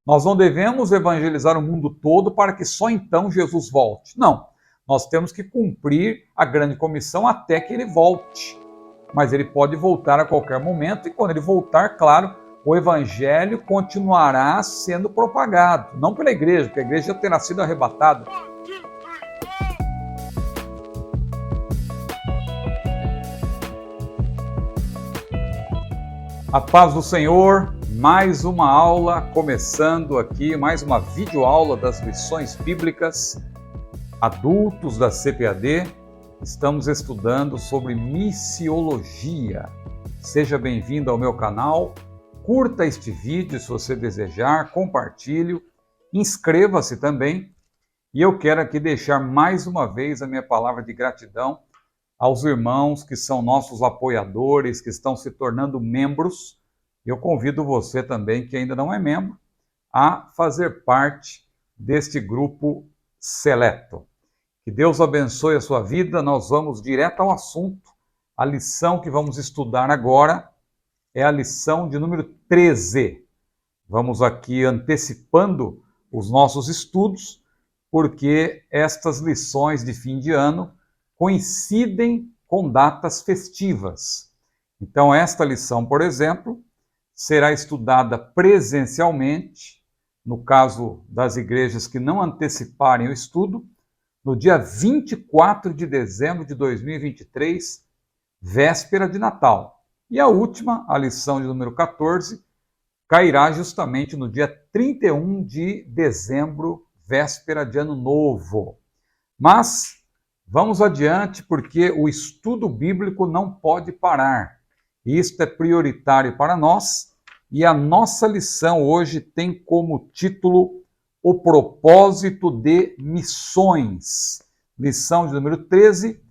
Nós não devemos evangelizar o mundo todo para que só então Jesus volte. Não. Nós temos que cumprir a grande comissão até que ele volte. Mas ele pode voltar a qualquer momento e quando ele voltar, claro, o evangelho continuará sendo propagado. Não pela igreja, porque a igreja já terá sido arrebatada. A paz do Senhor, mais uma aula começando aqui, mais uma videoaula das lições bíblicas. Adultos da CPAD, estamos estudando sobre missiologia. Seja bem-vindo ao meu canal, curta este vídeo se você desejar, compartilhe, inscreva-se também. E eu quero aqui deixar mais uma vez a minha palavra de gratidão aos irmãos que são nossos apoiadores, que estão se tornando membros. Eu convido você também, que ainda não é membro, a fazer parte deste grupo seleto. Que Deus abençoe a sua vida. Nós vamos direto ao assunto. A lição que vamos estudar agora é a lição de número 13. Vamos aqui antecipando os nossos estudos, porque estas lições de fim de ano coincidem com datas festivas. Então, esta lição, por exemplo, será estudada presencialmente, no caso das igrejas que não anteciparem o estudo, no dia 24 de dezembro de 2023, véspera de Natal. E a última, a lição de número 14, cairá justamente no dia 31 de dezembro, véspera de Ano Novo. Mas vamos adiante, porque o estudo bíblico não pode parar. Isto é prioritário para nós, e a nossa lição hoje tem como título O Propósito de Missões. Lição de número 13,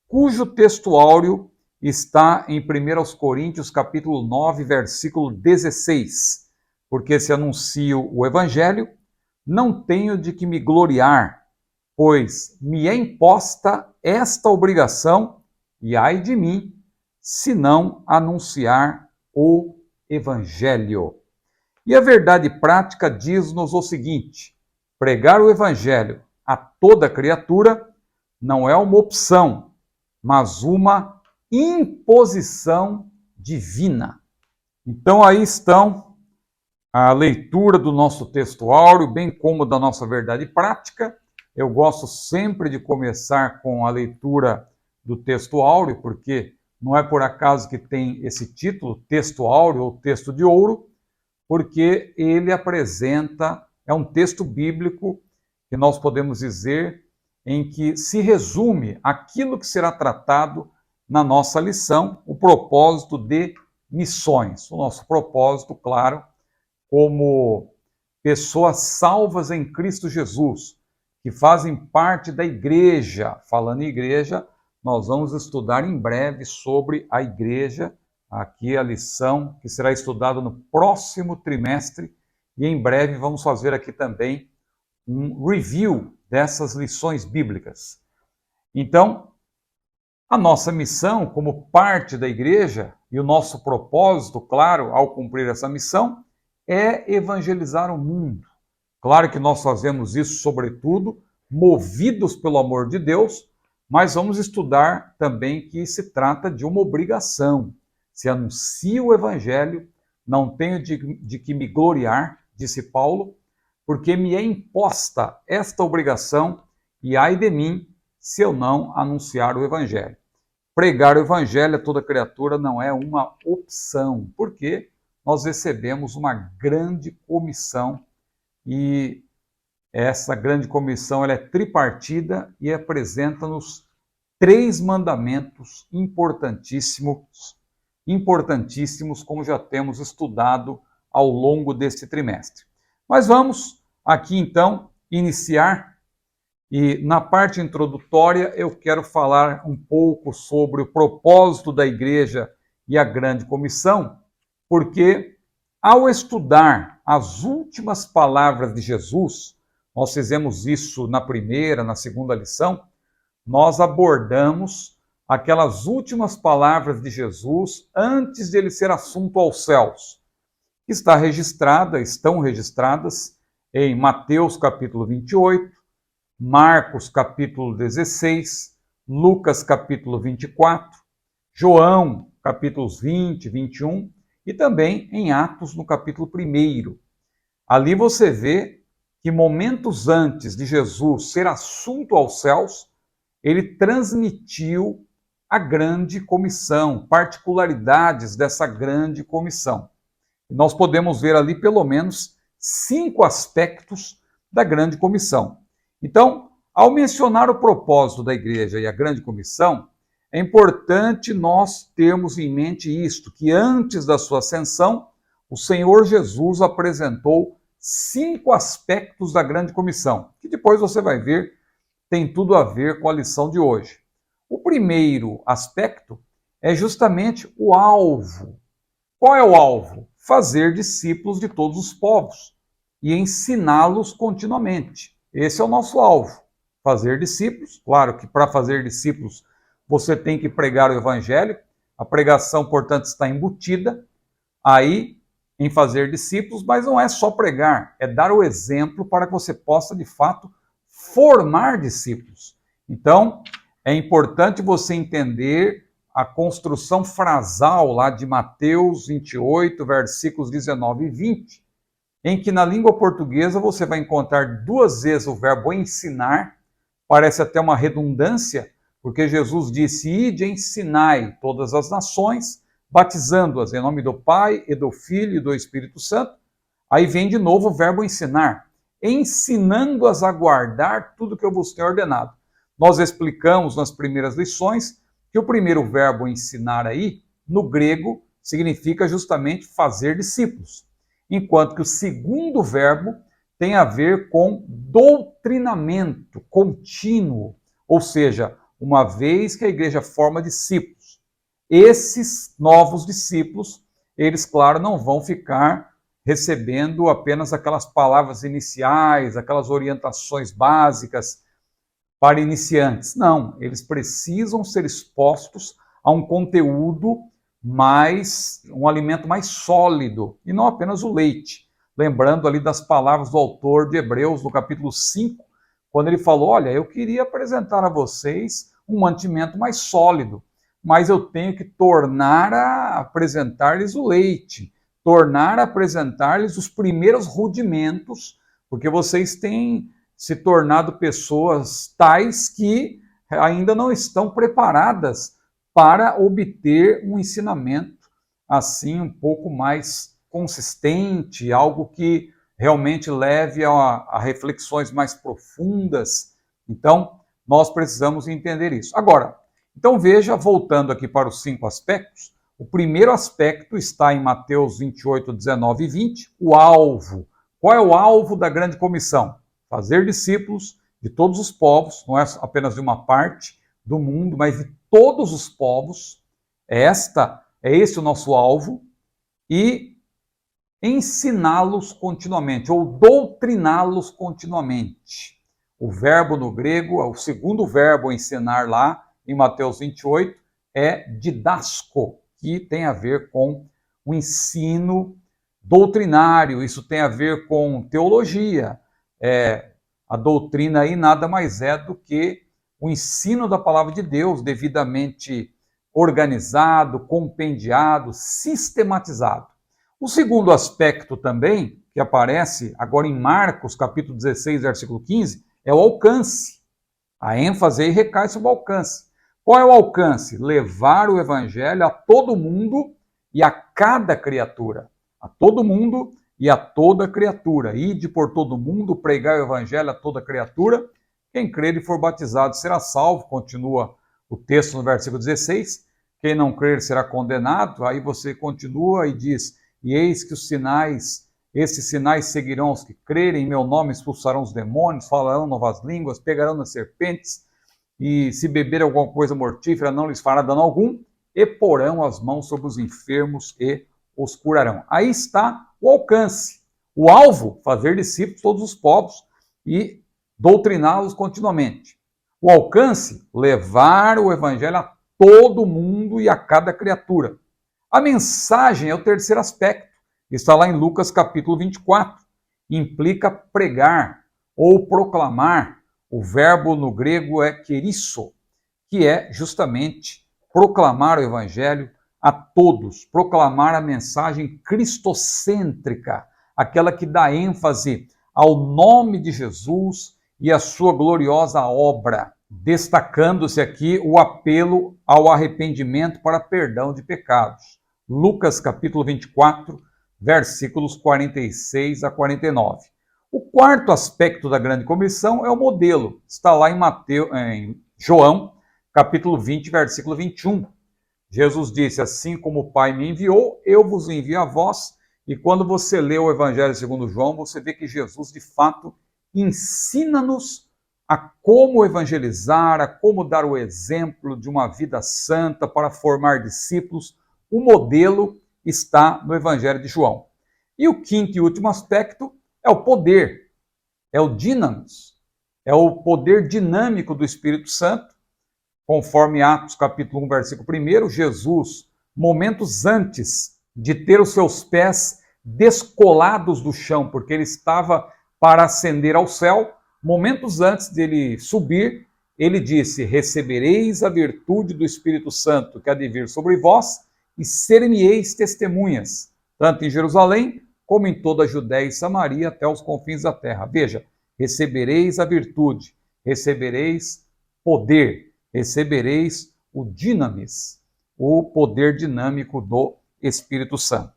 cujo texto áureo está em 1 Coríntios, capítulo 9, versículo 16. Porque se anuncio o Evangelho, não tenho de que me gloriar, pois me é imposta esta obrigação, e ai de mim, se não anunciar o Evangelho. E a verdade prática diz-nos o seguinte: pregar o Evangelho a toda criatura não é uma opção, mas uma imposição divina. Então aí estão a leitura do nosso texto áureo, bem como da nossa verdade prática. Eu gosto sempre de começar com a leitura do texto áureo, porque não é por acaso que tem esse título, texto áureo ou texto de ouro, porque ele apresenta, é um texto bíblico que nós podemos dizer em que se resume aquilo que será tratado na nossa lição, o propósito de missões. O nosso propósito, claro, como pessoas salvas em Cristo Jesus, que fazem parte da igreja. Falando em igreja, nós vamos estudar em breve sobre a igreja, aqui a lição que será estudada no próximo trimestre, e em breve vamos fazer aqui também um review dessas lições bíblicas. Então, a nossa missão como parte da igreja e o nosso propósito, claro, ao cumprir essa missão, é evangelizar o mundo. Claro que nós fazemos isso, sobretudo, movidos pelo amor de Deus, mas vamos estudar também que se trata de uma obrigação. Se anuncio o Evangelho, não tenho de que me gloriar, disse Paulo, porque me é imposta esta obrigação, e ai de mim se eu não anunciar o Evangelho. Pregar o Evangelho a toda criatura não é uma opção, porque nós recebemos uma grande comissão, e essa grande comissão ela é tripartida e apresenta-nos 3 mandamentos importantíssimos, como já temos estudado ao longo deste trimestre. Mas vamos aqui então iniciar, e na parte introdutória eu quero falar um pouco sobre o propósito da igreja e a grande comissão, porque ao estudar as últimas palavras de Jesus, nós fizemos isso na primeira, na segunda lição, nós abordamos aquelas últimas palavras de Jesus antes de ele ser assunto aos céus. que estão registradas em Mateus capítulo 28, Marcos capítulo 16, Lucas capítulo 24, João capítulos 20, 21 e também em Atos no capítulo 1. Ali você vê que momentos antes de Jesus ser assunto aos céus, ele transmitiu a grande comissão, particularidades dessa grande comissão. E nós podemos ver ali pelo menos 5 aspectos da grande comissão. Então, ao mencionar o propósito da igreja e a grande comissão, é importante nós termos em mente isto, que antes da sua ascensão, o Senhor Jesus apresentou 5 aspectos da grande comissão, que depois você vai ver, tem tudo a ver com a lição de hoje. O primeiro aspecto é justamente o alvo. Qual é o alvo? Fazer discípulos de todos os povos e ensiná-los continuamente. Esse é o nosso alvo. Fazer discípulos. Claro que para fazer discípulos você tem que pregar o evangelho. A pregação, portanto, está embutida aí em fazer discípulos, mas não é só pregar, é dar o exemplo para que você possa, de fato, formar discípulos. Então, é importante você entender a construção frasal lá de Mateus 28, versículos 19 e 20, em que na língua portuguesa você vai encontrar 2 vezes o verbo ensinar, parece até uma redundância, porque Jesus disse, ide ensinai todas as nações, batizando-as em nome do Pai, e do Filho e do Espírito Santo. Aí vem de novo o verbo ensinar, ensinando-as a guardar tudo que eu vos tenho ordenado. Nós explicamos nas primeiras lições que o primeiro verbo ensinar aí, no grego, significa justamente fazer discípulos, enquanto que o segundo verbo tem a ver com doutrinamento contínuo, ou seja, uma vez que a igreja forma discípulos, esses novos discípulos, eles, claro, não vão ficar recebendo apenas aquelas palavras iniciais, aquelas orientações básicas para iniciantes. Não, eles precisam ser expostos a um conteúdo um alimento mais sólido, e não apenas o leite. Lembrando ali das palavras do autor de Hebreus, no capítulo 5, quando ele falou, olha, eu queria apresentar a vocês um mantimento mais sólido, mas eu tenho que tornar a apresentar-lhes o leite, tornar a apresentar-lhes os primeiros rudimentos, porque vocês têm se tornado pessoas tais que ainda não estão preparadas para obter um ensinamento assim um pouco mais consistente, algo que realmente leve a reflexões mais profundas. Então, nós precisamos entender isso. Agora, então veja, voltando aqui para os 5 aspectos, o primeiro aspecto está em Mateus 28, 19 e 20, o alvo. Qual é o alvo da grande comissão? Fazer discípulos de todos os povos, não é apenas de uma parte do mundo, mas de todos os povos. É esse o nosso alvo. E ensiná-los continuamente, ou doutriná-los continuamente. O verbo no grego, o segundo verbo ensinar lá, em Mateus 28, é didasco, que tem a ver com o ensino doutrinário, isso tem a ver com teologia. A doutrina aí nada mais é do que o ensino da palavra de Deus, devidamente organizado, compendiado, sistematizado. O segundo aspecto também, que aparece agora em Marcos, capítulo 16, versículo 15, é o alcance. A ênfase aí recai sobre o alcance. Qual é o alcance? Levar o evangelho a todo mundo e a cada criatura. A todo mundo e a toda criatura. Ide por todo mundo, pregar o evangelho a toda criatura. Quem crer e for batizado será salvo, continua o texto no versículo 16. Quem não crer será condenado. Aí você continua e diz, e eis que esses sinais seguirão os que crerem, em meu nome expulsarão os demônios, falarão novas línguas, pegarão nas serpentes, e se beber alguma coisa mortífera não lhes fará dano algum, e porão as mãos sobre os enfermos e os curarão. Aí está o alcance. O alvo, fazer discípulos de todos os povos e doutriná-los continuamente. O alcance, levar o evangelho a todo mundo e a cada criatura. A mensagem é o terceiro aspecto, está lá em Lucas capítulo 24. Implica pregar ou proclamar. O verbo no grego é kerisso, que é justamente proclamar o evangelho a todos, proclamar a mensagem cristocêntrica, aquela que dá ênfase ao nome de Jesus e à sua gloriosa obra, destacando-se aqui o apelo ao arrependimento para perdão de pecados. Lucas capítulo 24, versículos 46 a 49. O quarto aspecto da grande comissão é o modelo. Está lá em João, capítulo 20, versículo 21. Jesus disse: assim como o Pai me enviou, eu vos envio a vós. E quando você lê o Evangelho segundo João, você vê que Jesus, de fato, ensina-nos a como evangelizar, a como dar o exemplo de uma vida santa para formar discípulos. O modelo está no Evangelho de João. E o quinto e último aspecto é o poder, é o dinamis, é o poder dinâmico do Espírito Santo. Conforme Atos capítulo 1, versículo 1, Jesus, momentos antes de ter os seus pés descolados do chão, porque ele estava para ascender ao céu, momentos antes dele subir, ele disse: recebereis a virtude do Espírito Santo que há de vir sobre vós, e ser-me-eis testemunhas, tanto em Jerusalém, como em toda a Judéia e Samaria, até os confins da terra. Veja, recebereis a virtude, recebereis poder, recebereis o dinamis, o poder dinâmico do Espírito Santo.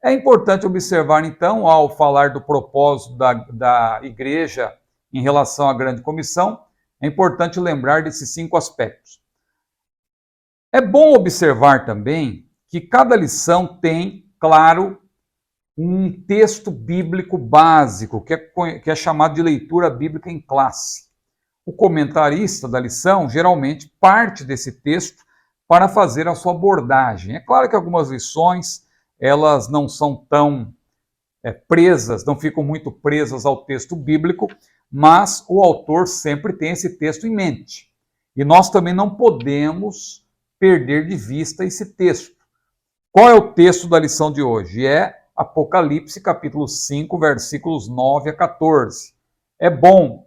É importante observar, então, ao falar do propósito da igreja em relação à grande comissão, é importante lembrar desses 5 aspectos. É bom observar também que cada lição tem, claro, um texto bíblico básico, que é chamado de leitura bíblica em classe. O comentarista da lição geralmente parte desse texto para fazer a sua abordagem. É claro que algumas lições elas não são tão presas, não ficam muito presas ao texto bíblico, mas o autor sempre tem esse texto em mente. E nós também não podemos perder de vista esse texto. Qual é o texto da lição de hoje? É Apocalipse, capítulo 5, versículos 9 a 14. É bom,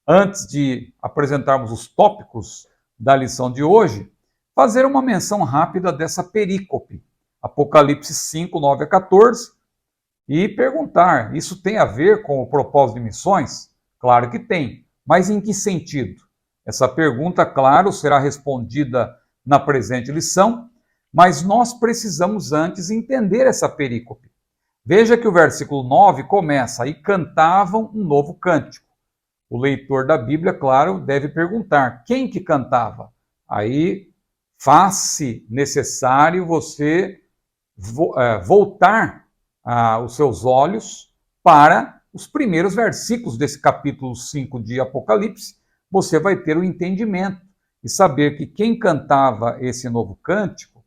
antes de apresentarmos os tópicos da lição de hoje, fazer uma menção rápida dessa perícope, Apocalipse 5, 9 a 14, e perguntar: isso tem a ver com o propósito de missões? Claro que tem, mas em que sentido? Essa pergunta, claro, será respondida na presente lição, mas nós precisamos antes entender essa perícope. Veja que o versículo 9 começa: e cantavam um novo cântico. O leitor da Bíblia, claro, deve perguntar: quem que cantava? Aí faz-se necessário você voltar os seus olhos para os primeiros versículos desse capítulo 5 de Apocalipse. Você vai ter o entendimento e saber que quem cantava esse novo cântico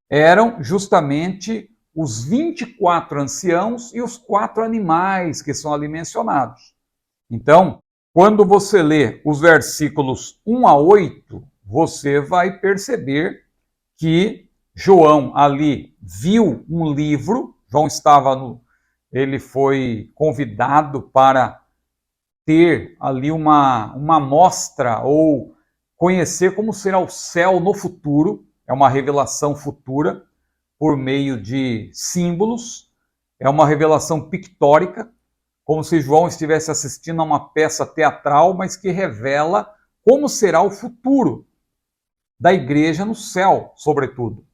eram justamente os 24 anciãos e os 4 animais que são ali mencionados. Então, quando você lê os versículos 1 a 8, você vai perceber que João ali viu um livro. João ele foi convidado para ter ali uma amostra ou conhecer como será o céu no futuro. É uma revelação futura por meio de símbolos, é uma revelação pictórica, como se João estivesse assistindo a uma peça teatral, mas que revela como será o futuro da igreja no céu, sobretudo.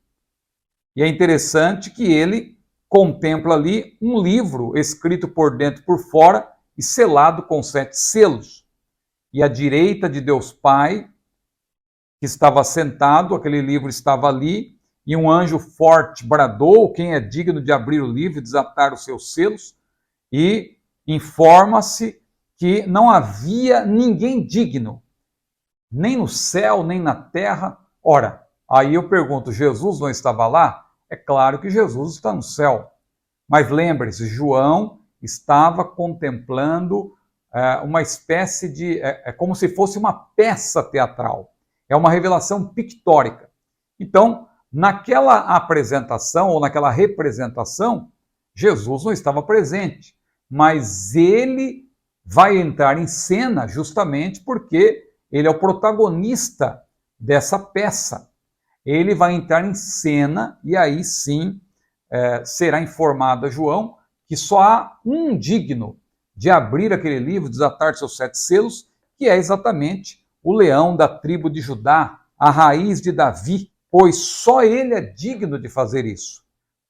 E é interessante que ele contempla ali um livro escrito por dentro e por fora e selado com 7 selos. E à direita de Deus Pai, que estava sentado, aquele livro estava ali, e um anjo forte bradou: quem é digno de abrir o livro e desatar os seus selos? E informa-se que não havia ninguém digno, nem no céu, nem na terra. Ora, aí eu pergunto: Jesus não estava lá? É claro que Jesus está no céu. Mas lembre-se, João estava contemplando uma espécie de... como se fosse uma peça teatral. É uma revelação pictórica. Então, naquela apresentação ou naquela representação, Jesus não estava presente, mas ele vai entrar em cena justamente porque ele é o protagonista dessa peça. Ele vai entrar em cena e aí sim será informado a João que só há um digno de abrir aquele livro, desatar seus 7 selos, que é exatamente o leão da tribo de Judá, a raiz de Davi, pois só ele é digno de fazer isso.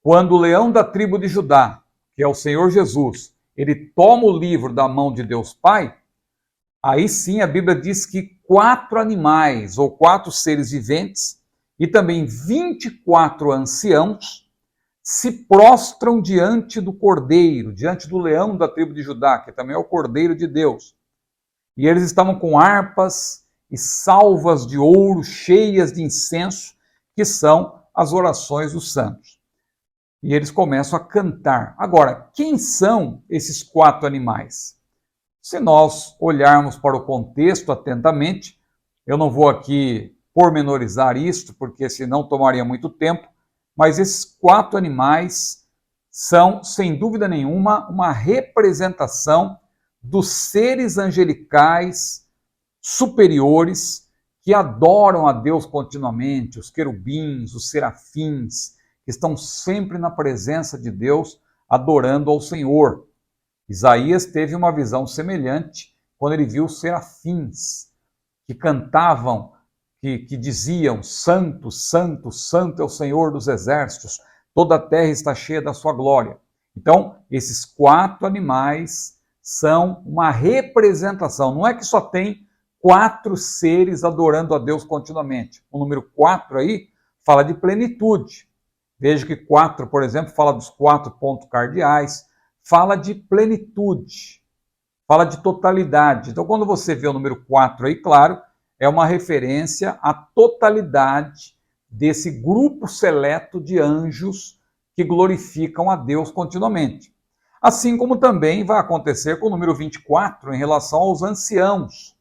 Quando o leão da tribo de Judá, que é o Senhor Jesus, ele toma o livro da mão de Deus Pai, aí sim a Bíblia diz que 4 animais, ou 4 seres viventes, e também 24 anciãos, se prostram diante do Cordeiro, diante do leão da tribo de Judá, que também é o Cordeiro de Deus. E eles estavam com harpas e salvas de ouro cheias de incenso, que são as orações dos santos. E eles começam a cantar. Agora, quem são esses 4 animais? Se nós olharmos para o contexto atentamente, eu não vou aqui pormenorizar isto, porque senão tomaria muito tempo, mas esses 4 animais são, sem dúvida nenhuma, uma representação dos seres angelicais superiores que adoram a Deus continuamente, os querubins, os serafins, que estão sempre na presença de Deus, adorando ao Senhor. Isaías teve uma visão semelhante quando ele viu os serafins, que cantavam, que diziam, Santo, Santo, Santo é o Senhor dos exércitos, toda a terra está cheia da sua glória. Então, esses 4 animais são uma representação, não é que só tem 4 seres adorando a Deus continuamente. O número 4 aí fala de plenitude. Veja que 4, por exemplo, fala dos 4 pontos cardeais, fala de plenitude, fala de totalidade. Então, quando você vê o número 4 aí, claro, é uma referência à totalidade desse grupo seleto de anjos que glorificam a Deus continuamente. Assim como também vai acontecer com o número 24 em relação aos anciãos.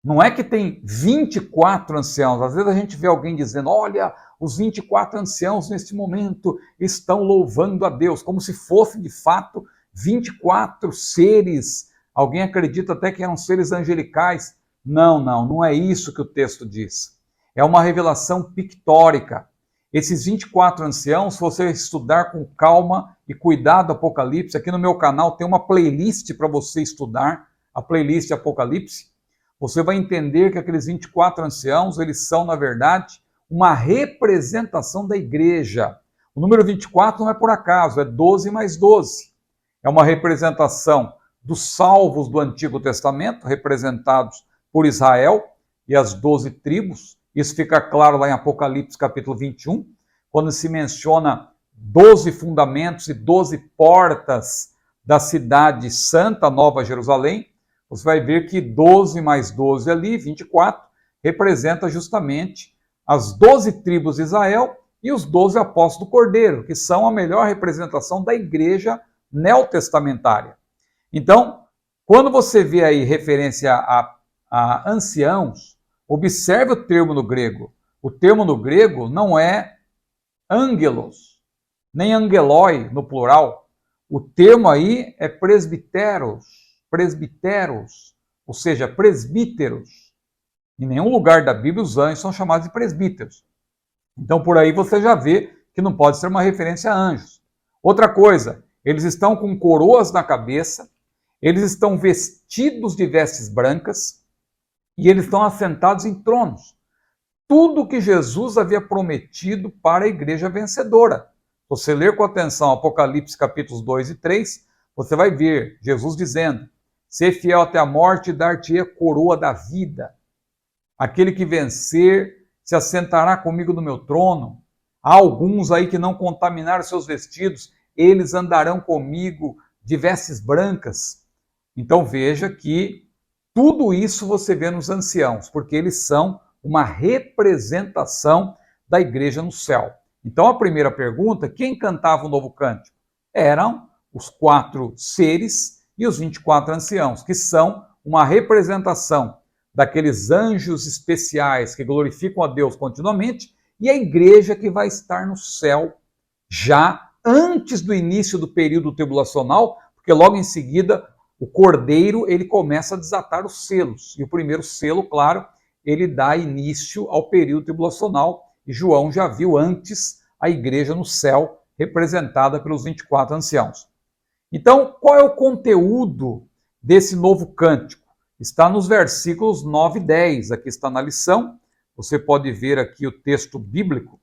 Não é que tem 24 anciãos. Às vezes a gente vê alguém dizendo, olha, os 24 anciãos neste momento estão louvando a Deus, como se fosse de fato 24 seres. Alguém acredita até que eram seres angelicais. Não é isso que o texto diz. É uma revelação pictórica. Esses 24 anciãos, se você estudar com calma e cuidado Apocalipse, aqui no meu canal tem uma playlist para você estudar, a playlist Apocalipse, você vai entender que aqueles 24 anciãos, eles são, na verdade, uma representação da igreja. O número 24 não é por acaso, é 12 mais 12. É uma representação dos salvos do Antigo Testamento, representados por Israel e as 12 tribos. Isso fica claro lá em Apocalipse capítulo 21, quando se menciona 12 fundamentos e 12 portas da cidade santa, Nova Jerusalém. Você vai ver que 12 mais 12 ali, 24, representa justamente as 12 tribos de Israel e os 12 apóstolos do Cordeiro, que são a melhor representação da igreja neotestamentária. Então, quando você vê aí referência a anciãos, observe o termo no grego. O termo no grego não é angelos, nem angeloi no plural. O termo aí é presbiteros, ou seja, presbíteros. Em nenhum lugar da Bíblia os anjos são chamados de presbíteros. Então por aí você já vê que não pode ser uma referência a anjos. Outra coisa, eles estão com coroas na cabeça, eles estão vestidos de vestes brancas e eles estão assentados em tronos. Tudo que Jesus havia prometido para a igreja vencedora. Você ler com atenção Apocalipse capítulos 2 e 3, você vai ver Jesus dizendo, ser fiel até a morte, dar-te-ei a coroa da vida. Aquele que vencer se assentará comigo no meu trono. Há alguns aí que não contaminaram seus vestidos, eles andarão comigo de vestes brancas. Então veja que tudo isso você vê nos anciãos, porque eles são uma representação da igreja no céu. Então a primeira pergunta, quem cantava o novo cântico? Eram os 4 seres e os 24 anciãos, que são uma representação daqueles anjos especiais que glorificam a Deus continuamente e a igreja que vai estar no céu já antes do início do período tribulacional, porque logo em seguida o Cordeiro ele começa a desatar os selos. E o primeiro selo, claro, ele dá início ao período tribulacional. E João já viu antes a igreja no céu, representada pelos 24 anciãos. Então, qual é o conteúdo desse novo cântico? Está nos versículos 9 e 10, aqui está na lição. Você pode ver aqui o texto bíblico.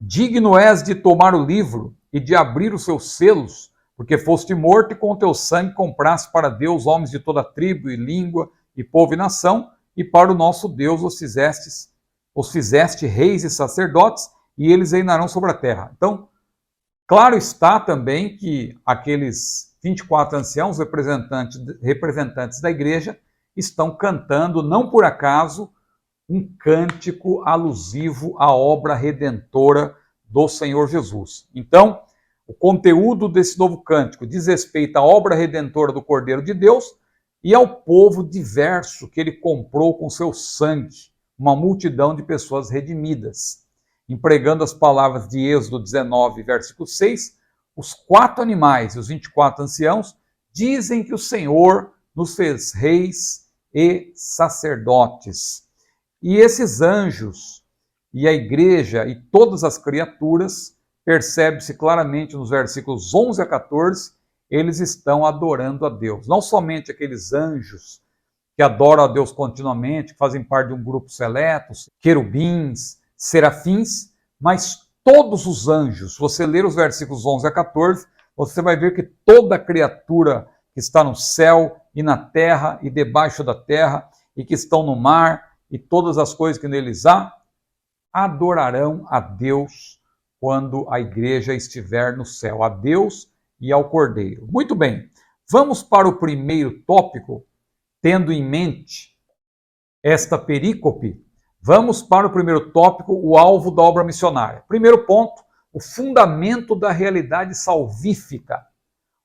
Digno és de tomar o livro e de abrir os seus selos, porque foste morto e com teu sangue compraste para Deus homens de toda tribo e língua e povo e nação, e para o nosso Deus os fizeste reis e sacerdotes, e eles reinarão sobre a terra. Então, claro está também que aqueles 24 anciãos, representantes da igreja, estão cantando, não por acaso, um cântico alusivo à obra redentora do Senhor Jesus. Então, o conteúdo desse novo cântico diz respeito à obra redentora do Cordeiro de Deus e ao povo diverso que ele comprou com seu sangue, uma multidão de pessoas redimidas. Empregando as palavras de Êxodo 19, versículo 6, os 4 animais e os 24 anciãos dizem que o Senhor nos fez reis e sacerdotes. E esses anjos e a igreja e todas as criaturas, percebe-se claramente nos versículos 11 a 14, eles estão adorando a Deus. Não somente aqueles anjos que adoram a Deus continuamente, que fazem parte de um grupo seleto, querubins, serafins, mas todos os anjos. Se você ler os versículos 11 a 14, você vai ver que toda criatura que está no céu e na terra e debaixo da terra e que estão no mar e todas as coisas que neles há, adorarão a Deus quando a igreja estiver no céu, a Deus e ao Cordeiro. Muito bem, vamos para o primeiro tópico, tendo em mente esta perícope, vamos para o primeiro tópico, o alvo da obra missionária. Primeiro ponto, o fundamento da realidade salvífica.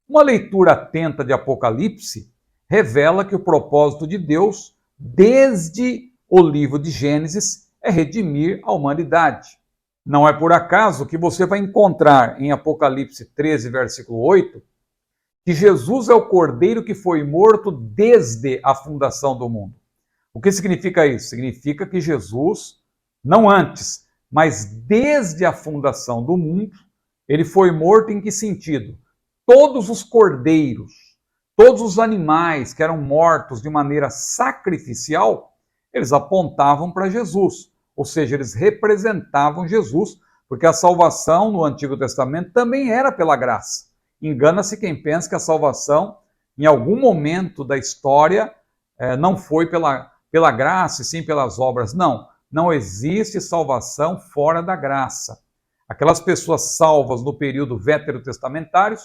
Uma leitura atenta de Apocalipse revela que o propósito de Deus, desde o livro de Gênesis, é redimir a humanidade. Não é por acaso que você vai encontrar em Apocalipse 13, versículo 8, que Jesus é o Cordeiro que foi morto desde a fundação do mundo. O que significa isso? Significa que Jesus, não antes, mas desde a fundação do mundo, ele foi morto em que sentido? Todos os cordeiros, todos os animais que eram mortos de maneira sacrificial, eles apontavam para Jesus, ou seja, eles representavam Jesus, porque a salvação no Antigo Testamento também era pela graça. Engana-se quem pensa que a salvação, em algum momento da história, não foi pela graça e sim pelas obras. Não, não existe salvação fora da graça. Aquelas pessoas salvas no período veterotestamentário,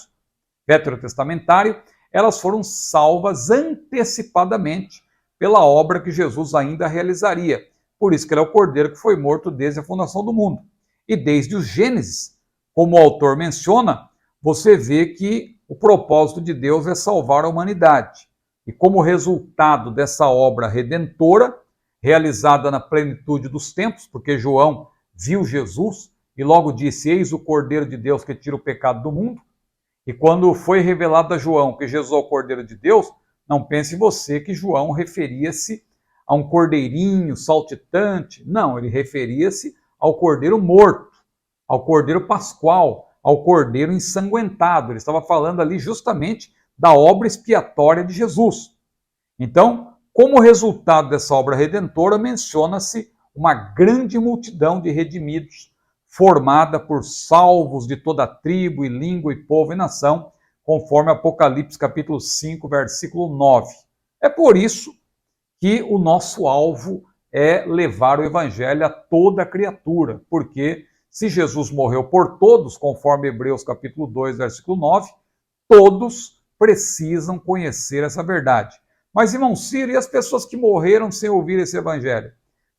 elas foram salvas antecipadamente pela obra que Jesus ainda realizaria. Por isso que ele é o Cordeiro que foi morto desde a fundação do mundo. E desde o Gênesis, como o autor menciona, você vê que o propósito de Deus é salvar a humanidade. E como resultado dessa obra redentora, realizada na plenitude dos tempos, porque João viu Jesus e logo disse, eis o Cordeiro de Deus que tira o pecado do mundo. E quando foi revelado a João que Jesus é o Cordeiro de Deus, não pense você que João referia-se a um cordeirinho saltitante. Não, ele referia-se ao cordeiro morto, ao cordeiro pascual, ao cordeiro ensanguentado. Ele estava falando ali justamente da obra expiatória de Jesus. Então, como resultado dessa obra redentora, menciona-se uma grande multidão de redimidos, formada por salvos de toda tribo e língua e povo e nação, conforme Apocalipse capítulo 5, versículo 9. É por isso que o nosso alvo é levar o evangelho a toda criatura, porque se Jesus morreu por todos, conforme Hebreus capítulo 2, versículo 9, todos precisam conhecer essa verdade. Mas, irmão Ciro, e as pessoas que morreram sem ouvir esse evangelho?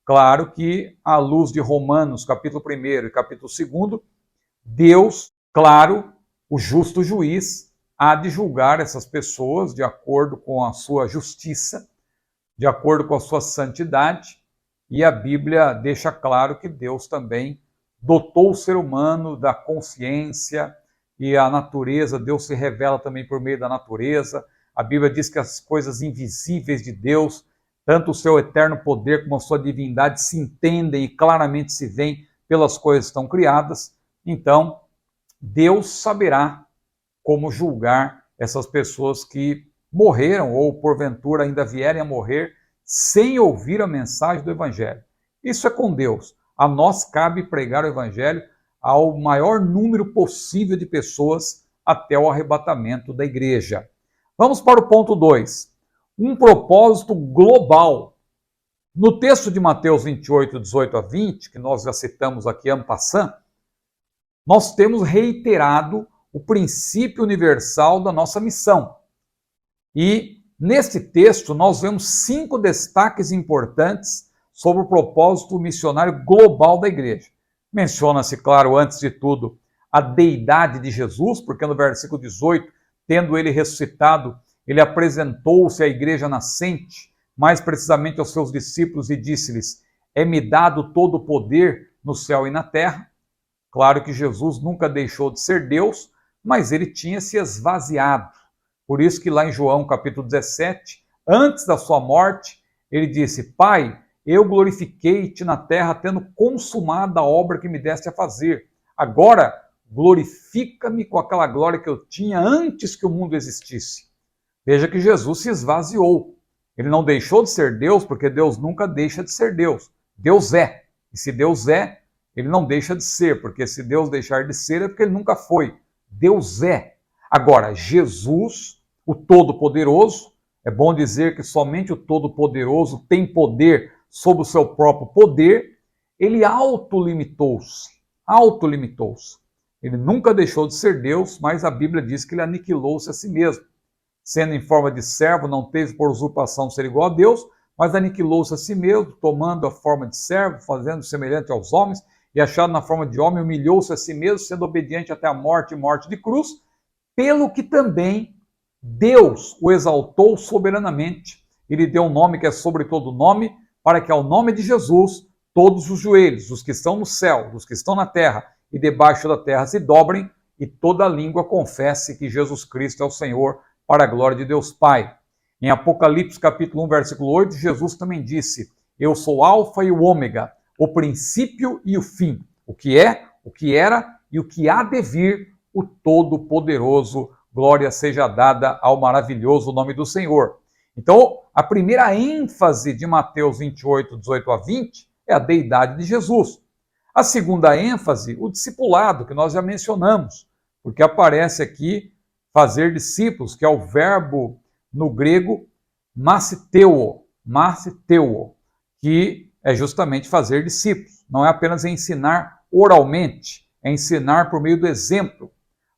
Claro que, à luz de Romanos capítulo 1 e capítulo 2, Deus, claro, o justo juiz, há de julgar essas pessoas de acordo com a sua justiça, de acordo com a sua santidade, e a Bíblia deixa claro que Deus também dotou o ser humano da consciência e a natureza, Deus se revela também por meio da natureza. A Bíblia diz que as coisas invisíveis de Deus, tanto o seu eterno poder como a sua divindade, se entendem e claramente se veem pelas coisas que estão criadas. Então, Deus saberá como julgar essas pessoas que morreram ou porventura ainda vierem a morrer sem ouvir a mensagem do Evangelho. Isso é com Deus. A nós cabe pregar o Evangelho ao maior número possível de pessoas até o arrebatamento da igreja. Vamos para o ponto 2. Um propósito global. No texto de Mateus 28, 18 a 20, que nós já citamos aqui en passant, nós temos reiterado o princípio universal da nossa missão. E neste texto nós vemos 5 destaques importantes sobre o propósito missionário global da igreja. Menciona-se, claro, antes de tudo, a deidade de Jesus, porque no versículo 18, tendo ele ressuscitado, ele apresentou-se à igreja nascente, mais precisamente aos seus discípulos, e disse-lhes: é-me dado todo o poder no céu e na terra. Claro que Jesus nunca deixou de ser Deus, mas ele tinha se esvaziado. Por isso que lá em João capítulo 17, antes da sua morte, ele disse: Pai, eu glorifiquei-te na terra, tendo consumado a obra que me deste a fazer. Agora, glorifica-me com aquela glória que eu tinha antes que o mundo existisse. Veja que Jesus se esvaziou. Ele não deixou de ser Deus, porque Deus nunca deixa de ser Deus. Deus é. E se Deus é, ele não deixa de ser, porque se Deus deixar de ser é porque ele nunca foi. Deus é. Agora, Jesus, o Todo-Poderoso, é bom dizer que somente o Todo-Poderoso tem poder sobre o seu próprio poder, ele autolimitou-se. Autolimitou-se. Ele nunca deixou de ser Deus, mas a Bíblia diz que ele aniquilou-se a si mesmo. Sendo em forma de servo, não teve por usurpação ser igual a Deus, mas aniquilou-se a si mesmo, tomando a forma de servo, fazendo semelhante aos homens, e achado na forma de homem, humilhou-se a si mesmo, sendo obediente até a morte e morte de cruz, pelo que também Deus o exaltou soberanamente. Ele deu um nome que é sobre todo nome, para que ao nome de Jesus, todos os joelhos, os que estão no céu, os que estão na terra e debaixo da terra, se dobrem, e toda língua confesse que Jesus Cristo é o Senhor, para a glória de Deus Pai. Em Apocalipse capítulo 1, versículo 8, Jesus também disse: eu sou o Alfa e o Ômega, o princípio e o fim, o que é, o que era e o que há de vir, o Todo-Poderoso. Glória seja dada ao maravilhoso nome do Senhor. Então, a primeira ênfase de Mateus 28, 18 a 20 é a deidade de Jesus. A segunda ênfase, o discipulado, que nós já mencionamos, porque aparece aqui fazer discípulos, que é o verbo no grego massiteuo, que é justamente fazer discípulos. Não é apenas ensinar oralmente, é ensinar por meio do exemplo.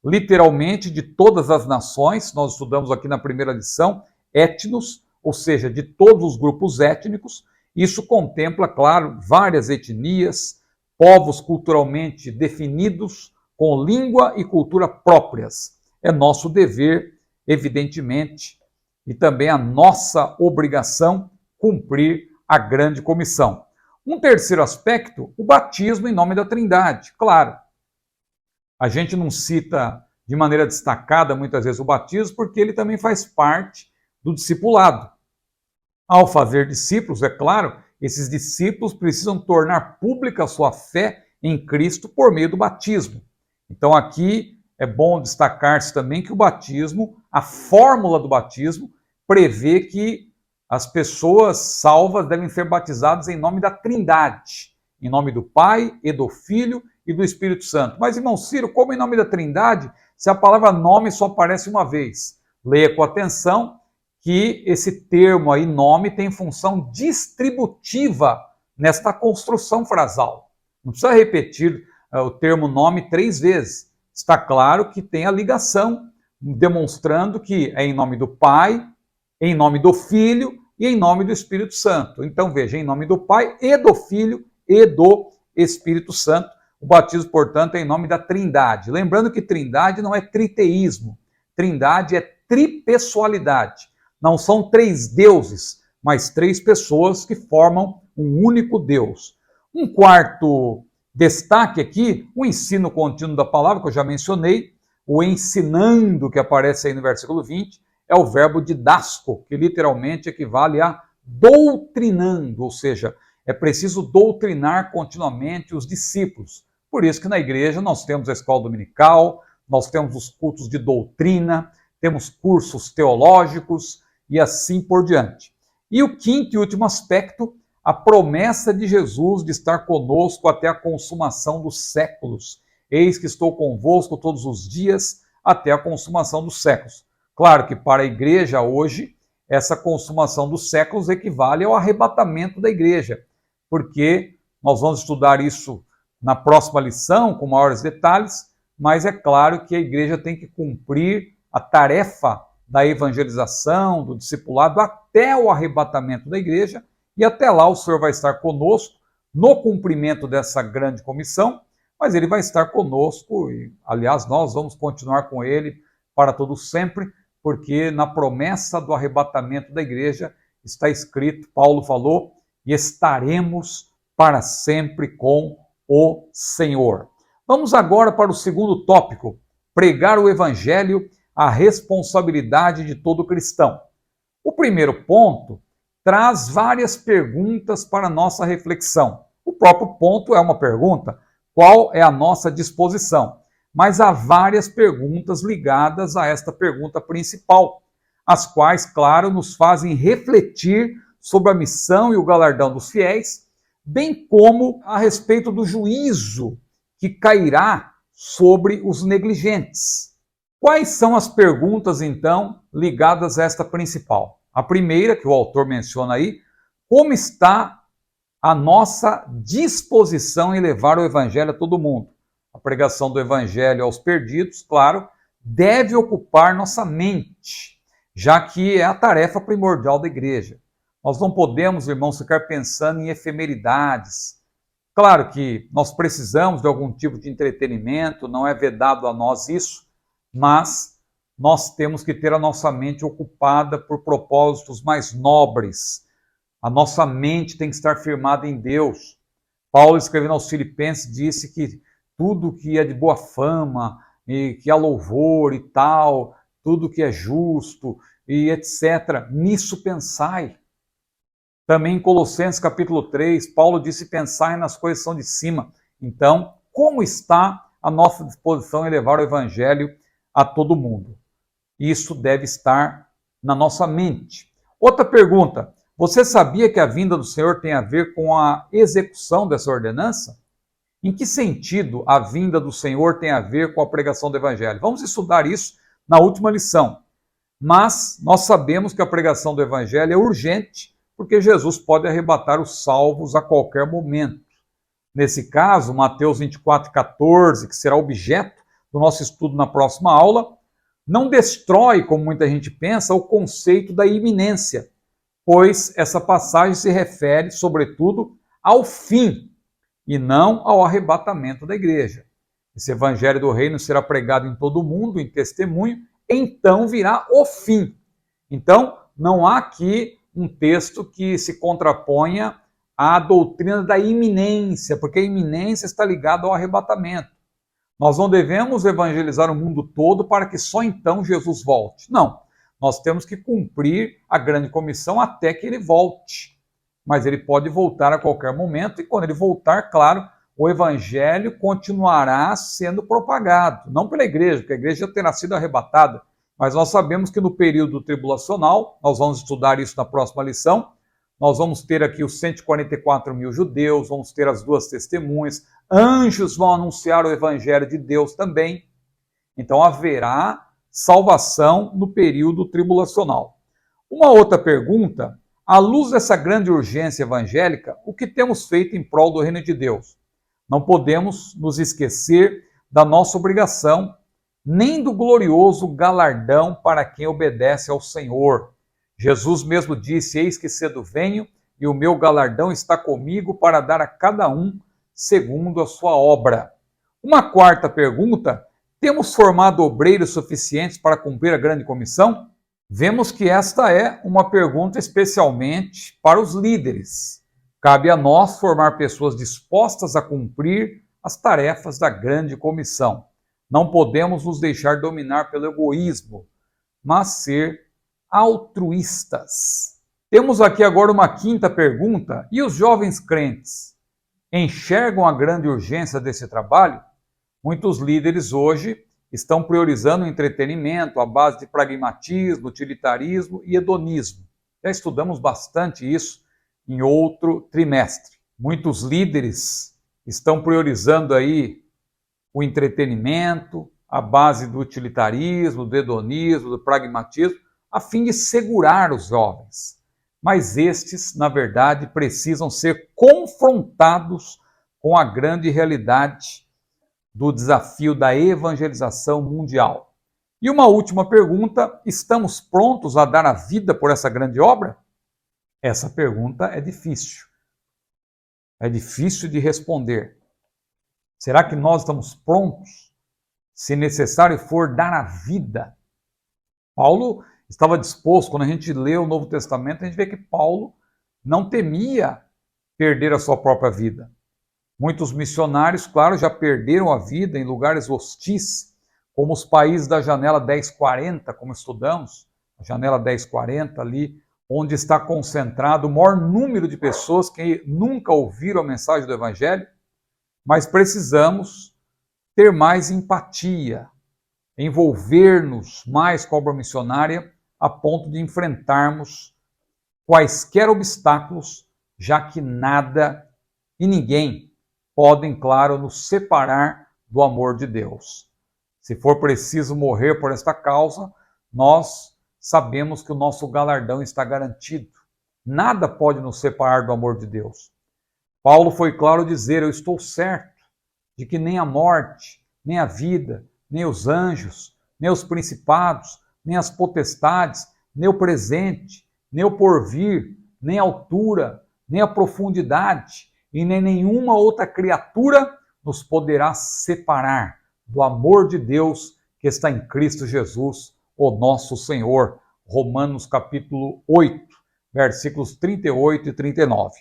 Literalmente, de todas as nações, nós estudamos aqui na primeira lição, etnos, ou seja, de todos os grupos étnicos. Isso contempla, claro, várias etnias, povos culturalmente definidos, com língua e cultura próprias. É nosso dever, evidentemente, e também a nossa obrigação cumprir a grande comissão. Um terceiro aspecto, o batismo em nome da Trindade. Claro, a gente não cita de maneira destacada muitas vezes o batismo, porque ele também faz parte do discipulado. Ao fazer discípulos, é claro, esses discípulos precisam tornar pública a sua fé em Cristo por meio do batismo. Então aqui é bom destacar-se também que o batismo, a fórmula do batismo, prevê que as pessoas salvas devem ser batizadas em nome da Trindade, em nome do Pai e do Filho e do Espírito Santo. Mas, irmão Ciro, como em nome da Trindade, se a palavra nome só aparece uma vez? Leia com atenção que esse termo aí, nome, tem função distributiva nesta construção frasal. Não precisa repetir o termo nome 3 vezes. Está claro que tem a ligação, demonstrando que é em nome do Pai, em nome do Filho e em nome do Espírito Santo. Então veja, em nome do Pai e do Filho e do Espírito Santo. O batismo, portanto, é em nome da Trindade. Lembrando que Trindade não é triteísmo. Trindade é tripessoalidade. Não são 3 deuses, mas 3 pessoas que formam um único Deus. Um quarto destaque aqui, o ensino contínuo da palavra, que eu já mencionei. o ensinando que aparece aí no versículo 20, é o verbo didasko, que literalmente equivale a doutrinando, ou seja, é preciso doutrinar continuamente os discípulos. Por isso que na igreja nós temos a escola dominical, nós temos os cultos de doutrina, temos cursos teológicos e assim por diante. E o quinto e último aspecto, a promessa de Jesus de estar conosco até a consumação dos séculos. Eis que estou convosco todos os dias até a consumação dos séculos. Claro que para a igreja hoje, essa consumação dos séculos equivale ao arrebatamento da igreja, porque nós vamos estudar isso na próxima lição com maiores detalhes, mas é claro que a igreja tem que cumprir a tarefa da evangelização, do discipulado, até o arrebatamento da igreja, e até lá o Senhor vai estar conosco no cumprimento dessa grande comissão, mas ele vai estar conosco, e aliás nós vamos continuar com ele para todo sempre, porque na promessa do arrebatamento da igreja está escrito, Paulo falou, e estaremos para sempre com o Senhor. Vamos agora para o segundo tópico, pregar o evangelho, a responsabilidade de todo cristão. O primeiro ponto traz várias perguntas para a nossa reflexão. O próprio ponto é uma pergunta, qual é a nossa disposição? Mas há várias perguntas ligadas a esta pergunta principal, as quais, claro, nos fazem refletir sobre a missão e o galardão dos fiéis, bem como a respeito do juízo que cairá sobre os negligentes. Quais são as perguntas, então, ligadas a esta principal? A primeira, que o autor menciona aí, como está a nossa disposição em levar o evangelho a todo mundo? A pregação do evangelho aos perdidos, claro, deve ocupar nossa mente, já que é a tarefa primordial da igreja. Nós não podemos, irmãos, ficar pensando em efemeridades. Claro que nós precisamos de algum tipo de entretenimento, não é vedado a nós isso, mas nós temos que ter a nossa mente ocupada por propósitos mais nobres. A nossa mente tem que estar firmada em Deus. Paulo, escrevendo aos Filipenses, disse que tudo que é de boa fama, e que há louvor e tal, tudo que é justo e etc., nisso pensai. Também em Colossenses capítulo 3, Paulo disse, pensai nas coisas que são de cima. Então, como está a nossa disposição em levar o evangelho a todo mundo? Isso deve estar na nossa mente. Outra pergunta, você sabia que a vinda do Senhor tem a ver com a execução dessa ordenança? Em que sentido a vinda do Senhor tem a ver com a pregação do evangelho? Vamos estudar isso na última lição. Mas nós sabemos que a pregação do evangelho é urgente, porque Jesus pode arrebatar os salvos a qualquer momento. Nesse caso, Mateus 24:14, que será objeto do nosso estudo na próxima aula, não destrói, como muita gente pensa, o conceito da iminência, pois essa passagem se refere, sobretudo, ao fim, e não ao arrebatamento da igreja. Esse evangelho do reino será pregado em todo o mundo, em testemunho, então virá o fim. Então, não há aqui um texto que se contraponha à doutrina da iminência, porque a iminência está ligada ao arrebatamento. Nós não devemos evangelizar o mundo todo para que só então Jesus volte. Não, nós temos que cumprir a grande comissão até que ele volte. Mas ele pode voltar a qualquer momento e quando ele voltar, claro, o evangelho continuará sendo propagado. Não pela igreja, porque a igreja já terá sido arrebatada. Mas nós sabemos que no período tribulacional, nós vamos estudar isso na próxima lição, nós vamos ter aqui os 144 mil judeus, vamos ter as duas testemunhas, anjos vão anunciar o evangelho de Deus também. Então haverá salvação no período tribulacional. Uma outra pergunta, à luz dessa grande urgência evangélica, o que temos feito em prol do reino de Deus? Não podemos nos esquecer da nossa obrigação, nem do glorioso galardão para quem obedece ao Senhor. Jesus mesmo disse, eis que cedo venho, e o meu galardão está comigo para dar a cada um segundo a sua obra. Uma quarta pergunta, temos formado obreiros suficientes para cumprir a grande comissão? Vemos que esta é uma pergunta especialmente para os líderes. Cabe a nós formar pessoas dispostas a cumprir as tarefas da grande comissão. Não podemos nos deixar dominar pelo egoísmo, mas ser altruístas. Temos aqui agora uma quinta pergunta. E os jovens crentes enxergam a grande urgência desse trabalho? Muitos líderes hoje estão priorizando o entretenimento à base de pragmatismo, utilitarismo e hedonismo. Já estudamos bastante isso em outro trimestre. Muitos líderes estão priorizando aí o entretenimento à base do utilitarismo, do hedonismo, do pragmatismo, a fim de segurar os jovens. Mas estes, na verdade, precisam ser confrontados com a grande realidade do desafio da evangelização mundial. E uma última pergunta: estamos prontos a dar a vida por essa grande obra? Essa pergunta é difícil. É difícil de responder. Será que nós estamos prontos, se necessário for, dar a vida? Paulo estava disposto. Quando a gente lê o Novo Testamento, a gente vê que Paulo não temia perder a sua própria vida. Muitos missionários, claro, já perderam a vida em lugares hostis, como os países da janela 1040, como estudamos, a janela 1040 ali, onde está concentrado o maior número de pessoas que nunca ouviram a mensagem do Evangelho, mas precisamos ter mais empatia, envolver-nos mais com a obra missionária, a ponto de enfrentarmos quaisquer obstáculos, já que nada e ninguém podem, claro, nos separar do amor de Deus. Se for preciso morrer por esta causa, nós sabemos que o nosso galardão está garantido. Nada pode nos separar do amor de Deus. Paulo foi claro dizer: eu estou certo de que nem a morte, nem a vida, nem os anjos, nem os principados, nem as potestades, nem o presente, nem o porvir, nem a altura, nem a profundidade, e nem nenhuma outra criatura nos poderá separar do amor de Deus que está em Cristo Jesus, o nosso Senhor. Romanos capítulo 8, versículos 38 e 39.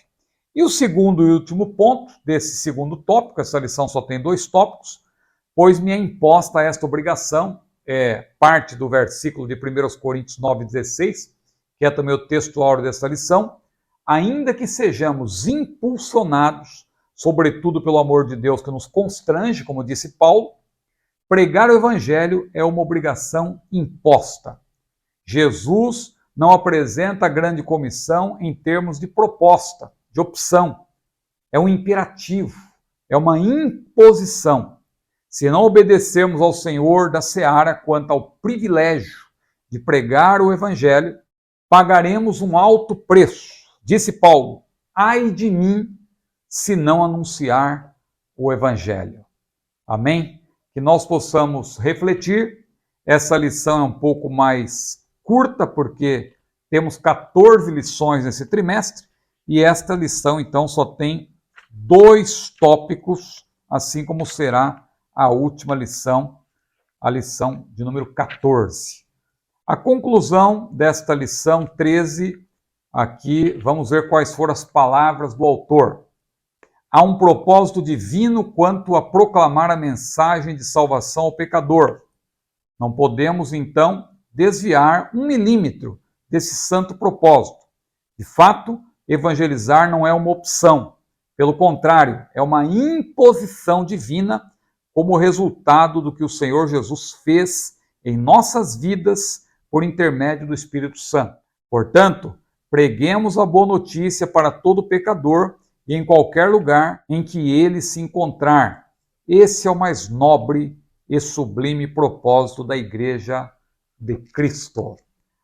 E o segundo e último ponto desse segundo tópico, essa lição só tem 2 tópicos, pois me é imposta esta obrigação, parte do versículo de 1 Coríntios 9,16, que é também o texto áureo dessa lição: ainda que sejamos impulsionados, sobretudo pelo amor de Deus que nos constrange, como disse Paulo, pregar o Evangelho é uma obrigação imposta. Jesus não apresenta a grande comissão em termos de proposta, de opção. É um imperativo, é uma imposição. Se não obedecermos ao Senhor da seara quanto ao privilégio de pregar o Evangelho, pagaremos um alto preço. Disse Paulo: ai de mim se não anunciar o Evangelho. Amém? Que nós possamos refletir. Essa lição é um pouco mais curta, porque temos 14 lições nesse trimestre, e esta lição, então, só tem 2 tópicos, assim como será a última lição, a lição de número 14. A conclusão desta lição 13, aqui vamos ver quais foram as palavras do autor. Há um propósito divino quanto a proclamar a mensagem de salvação ao pecador. Não podemos, então, desviar 1 milímetro desse santo propósito. De fato, evangelizar não é uma opção. Pelo contrário, é uma imposição divina como resultado do que o Senhor Jesus fez em nossas vidas por intermédio do Espírito Santo. Portanto, preguemos a boa notícia para todo pecador e em qualquer lugar em que ele se encontrar. Esse é o mais nobre e sublime propósito da Igreja de Cristo.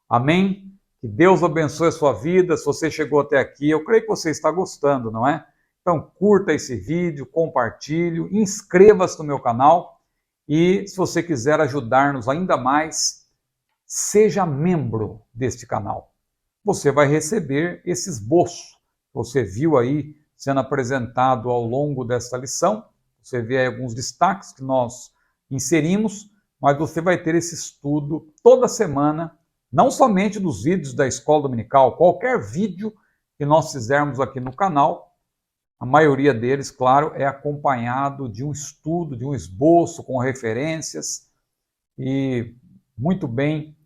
Amém? Que Deus abençoe a sua vida. Se você chegou até aqui, eu creio que você está gostando, não é? Então curta esse vídeo, compartilhe, inscreva-se no meu canal e se você quiser ajudar-nos ainda mais, seja membro deste canal. Você vai receber esse esboço que você viu aí sendo apresentado ao longo desta lição. Você vê aí alguns destaques que nós inserimos, mas você vai ter esse estudo toda semana, não somente dos vídeos da Escola Dominical, qualquer vídeo que nós fizermos aqui no canal, A maioria deles, claro, é acompanhado de um estudo, de um esboço com referências e muito bem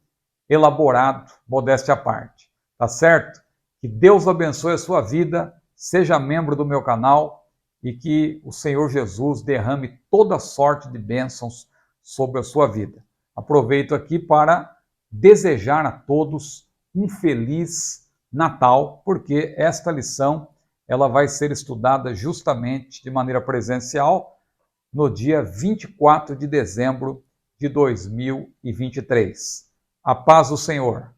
elaborado, modéstia à parte. Tá certo? Que Deus abençoe a sua vida, seja membro do meu canal e que o Senhor Jesus derrame toda sorte de bênçãos sobre a sua vida. Aproveito aqui para desejar a todos um feliz Natal, porque esta lição ela vai ser estudada justamente de maneira presencial no dia 24 de dezembro de 2023. A paz do Senhor.